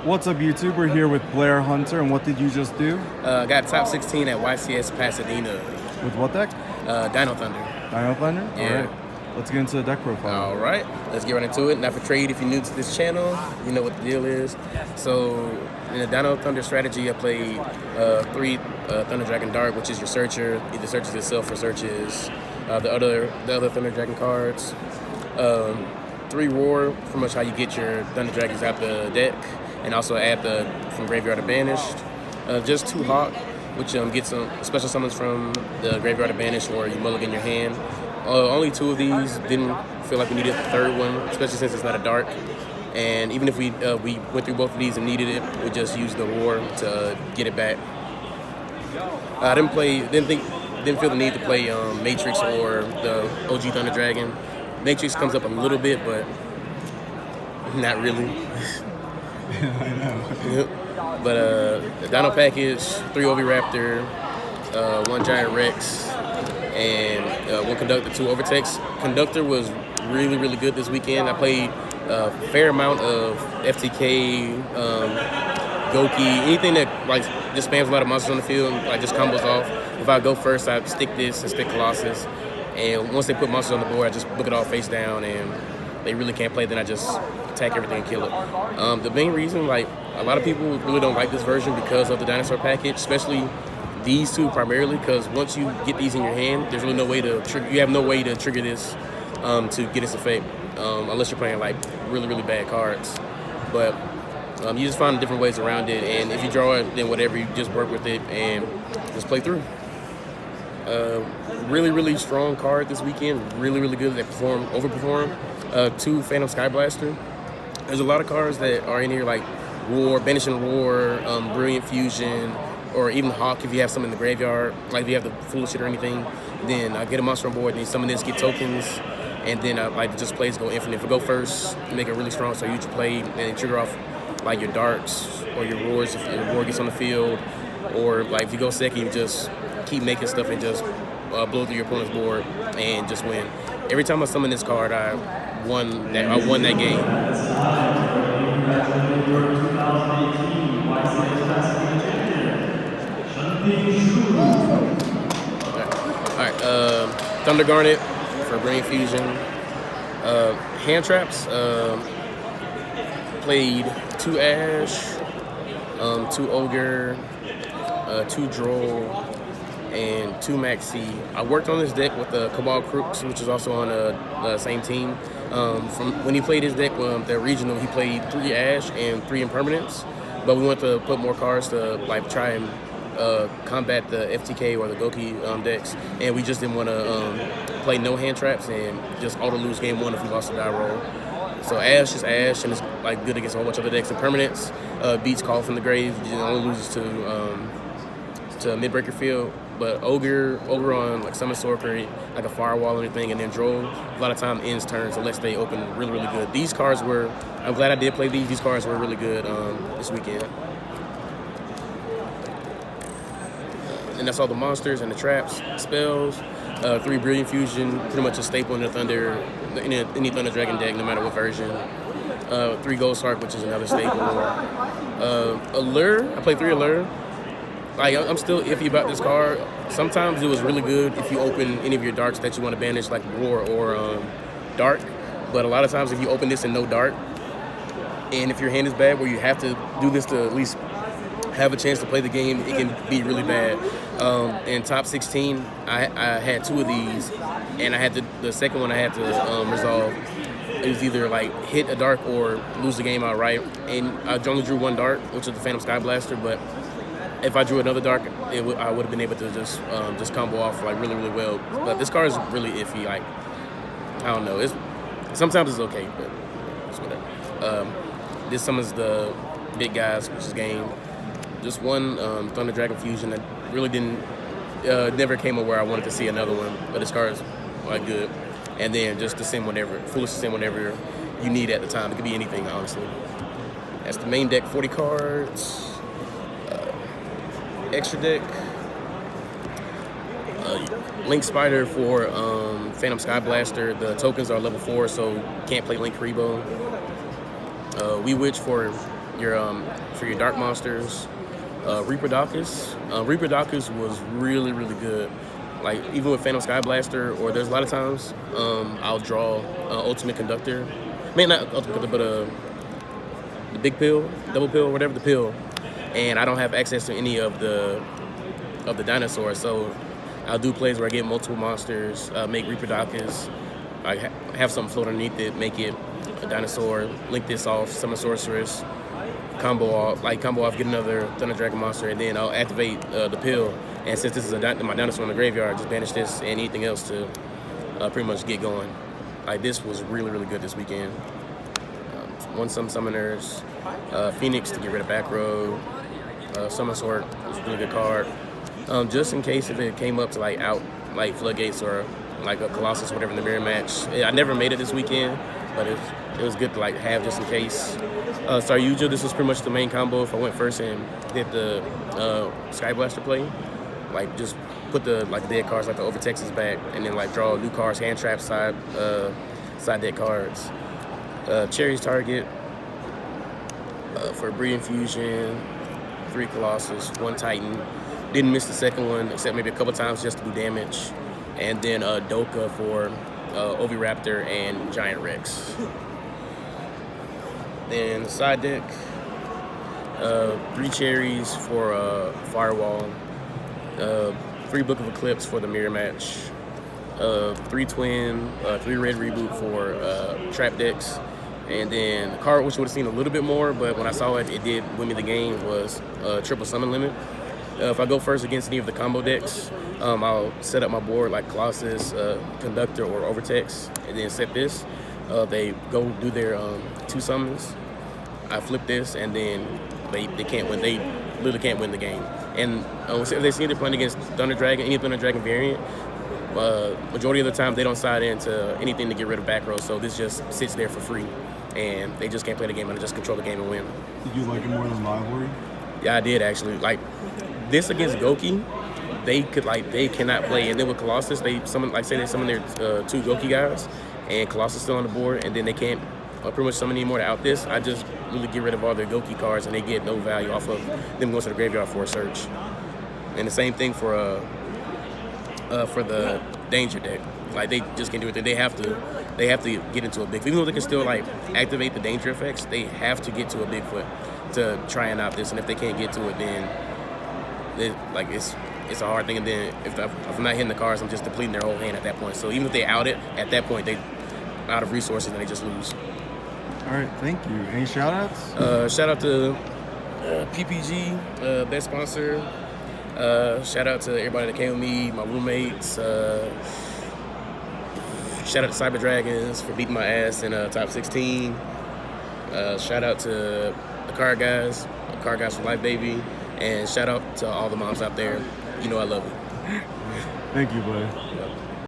What's up, YouTube? We're here with Blair Hunter, and what did you just do? Got top 16 at YCS Pasadena. With what deck? DINO Thunder. DINO Thunder? Yeah. All right. Let's get into the deck profile. All right, let's get right into it. Now for trade, if you're new to this channel, you know what the deal is. So in the DINO Thunder strategy, I played 3 Thunder Dragon Dark, which is your searcher. Either searches itself or searches the other Thunder Dragon cards. 3 Roar, pretty much how you get your Thunder Dragons out the deck, and also add the from graveyard to banished. Just 2 Hawk, which get some special summons from the graveyard to banished, or you mulligan your hand. Only 2 of these. Didn't feel like we needed the 3rd one, especially since it's not a dark. And even if we went through both of these and needed it, we just used the Roar to get it back. I didn't feel the need to play Matrix or the OG Thunder Dragon. Matrix comes up a little bit, but not really. I know. Yep. But the Dino package, 3 Oviraptor, 1 Giant Rex, and 1 Conductor, 2 Overtext. Conductor was really, really good this weekend. I played a fair amount of FTK, Goki, anything that like just spams a lot of monsters on the field and like just combos off. If I go first, I stick this and stick Colossus. And once they put monsters on the board, I just book it all face down, and they really can't play, then I just attack everything and kill it. The main reason, like, a lot of people really don't like this version because of the dinosaur package, especially these 2 primarily, because once you get these in your hand, there's really no way to trigger. You have no way to trigger this to get its effect, unless you're playing like really, really bad cards. But you just find different ways around it, and if you draw it, then whatever, you just work with it and just play through. Really, really strong card this weekend. Really, really good. They overperform. 2 Phantom Sky Blaster. There's a lot of cards that are in here like Roar, Banishing Roar, Brilliant Fusion, or even Hawk if you have some in the graveyard. Like if you have the Foolish Shit or anything, then I get a monster on board, and then summon this, get tokens, and then I like to just plays go infinite. If I go first, make it really strong, so you usually play and trigger off like your darks or your roars if your roar gets on the field, or like if you go second, you just keep making stuff and just blow through your opponent's board and just win. Every time I summon this card, I won that game. All right, Thunder Garnet for Brain Fusion. Hand traps. Played 2 Ash, 2 Ogre, 2 Droll, and 2 Maxi. I worked on this deck with the Cabal Crooks, which is also on the same team. From when he played his deck, the regional, he played 3 Ash and 3 Impermanence. But we wanted to put more cards to like try and combat the FTK or the Goki decks, and we just didn't want to play no hand traps and just auto lose game 1 if we lost the die roll. So Ash is Ash, and it's like good against a whole bunch of other decks. Impermanence beats Call from the Grave, it only loses to Midbreaker Field. But Ogre on like Summon Sorcery, like a Firewall or anything, and then Droll, a lot of time ends turns unless they open really, really good. These cards were, I'm glad I did play these. These cards were really good this weekend. And that's all the monsters and the traps, spells. 3 Brilliant Fusion, pretty much a staple in the Thunder, any Thunder Dragon deck, no matter what version. 3 Ghost Heart, which is another staple. Allure, I played 3 Allure. Like, I'm still iffy about this card. Sometimes it was really good if you open any of your darks that you want to banish, like Roar or Dark. But a lot of times if you open this and no Dark, and if your hand is bad where you have to do this to at least have a chance to play the game, it can be really bad. In top 16, I had 2 of these, and I had the second one I had to resolve. It was either like hit a Dark or lose the game outright. And I only drew 1 Dark, which is the Phantom Sky Blaster, but if I drew another Dark, I would have been able to just combo off like really, really well. But this card is really iffy. Like, I don't know. Sometimes it's okay, but it's whatever. This summons the big guys, which is game. Just 1 Thunder Dragon Fusion that really never came up where I wanted to see another one. But this card is like good. And then just to send whenever, foolish to send whenever you need at the time. It could be anything, honestly. That's the main deck, 40 cards. Extra deck, Link Spider for Phantom Sky Blaster. The tokens are level 4, so can't play Link Rebo. We Witch for for your dark monsters. Reaper-Docus. Reaper-Docus was really, really good. Like, even with Phantom Sky Blaster, or there's a lot of times I'll draw Ultimate Conductor. Maybe not Ultimate Conductor, but the big pill, double pill, whatever the pill. And I don't have access to any of the dinosaurs, so I'll do plays where I get multiple monsters, make Reaper-Docus, I have something float underneath it, make it a dinosaur, link this off, summon Sorceress, combo off, get another Thunder Dragon monster, and then I'll activate the pill. And since this is my dinosaur in the graveyard, just banish this and anything else to pretty much get going. Like, this was really, really good this weekend. Won some summoners, Phoenix to get rid of back row, Summon Sword was a really good card. Just in case if it came up to like Floodgates or like a Colossus, whatever in the mirror match. I never made it this weekend, but it was good to like have just in case. Saryuja, this was pretty much the main combo. If I went first and did the Sky Blaster play, like just put the dead cards like the Over Texas back, and then like draw new cards, hand trap side deck cards. Cherry's target for Breeding Fusion, 3 Colossus, 1 Titan. Didn't miss the second one except maybe a couple times just to do damage. And then Doka for Oviraptor and Giant Rex. Then side deck, 3 Cherries for Firewall, 3 Book of Eclipse for the mirror match, 3 Twin, 3 Red Reboot for trap decks, and then the card which would have seen a little bit more, but when I saw it, it did win me the game, was Triple Summon Limit. If I go first against any of the combo decks, I'll set up my board like Colossus, Conductor, or Overtex, and then set this. They go do their 2 summons. I flip this, and then they can't win. They literally can't win the game. And if they see they're playing against Thunder Dragon, any Thunder Dragon variant, majority of the time they don't side into anything to get rid of back row. So this just sits there for free, and they just can't play the game and just control the game and win. Did you like it more than Rivalry? Yeah, I did actually. Like this against Goki, they cannot play. And then with Colossus, they summon their 2 Goki guys, and Colossus still on the board, and then they can't pretty much summon anymore to out this. I just really get rid of all their Goki cards, and they get no value off of them going to the graveyard for a search. And the same thing for the Danger deck. Like they just can't do it. They have to get into a Bigfoot. Even though they can still like activate the danger effects, they have to get to a Bigfoot to try and out this. And if they can't get to it, then it's a hard thing. And then if I'm not hitting the cards, I'm just depleting their whole hand at that point. So even if they out it, at that point they out of resources and they just lose. All right, thank you. Any shout outs? Shout out to PPG, best sponsor. Shout out to everybody that came with me, my roommates. Shout out to Cyber Dragons for beating my ass in top 16. Shout out to the Card Guys for Life, baby. And shout out to all the moms out there. You know I love you. Thank you, bud.